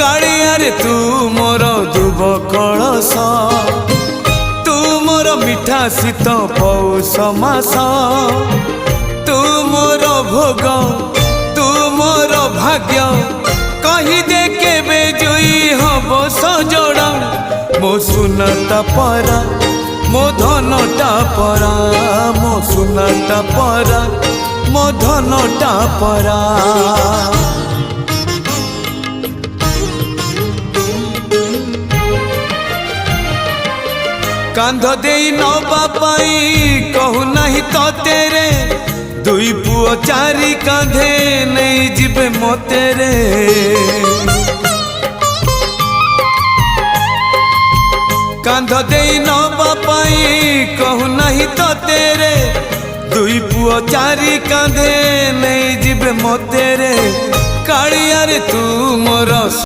कालियारे तू मोर दुब कलश तू मोर मिठा शीत पौष मास तू मोर भोग तू मोर भाग्य कही दे केबे जोई हब सजड़ा मो सुनाटा परा मो धनटा परा मो सुनाटा परा मो धनटा परा कांध दे नवा पाई कहू नहीं तो तेरे दुई पुओ चारि कांधे नहीं जिबे मोतेरे कांध दे नवा पाई कहू नहीं तो तेरे दुई पुओ चारि कांधे नहीं जिबे मोतेरे कालियारे तू मोर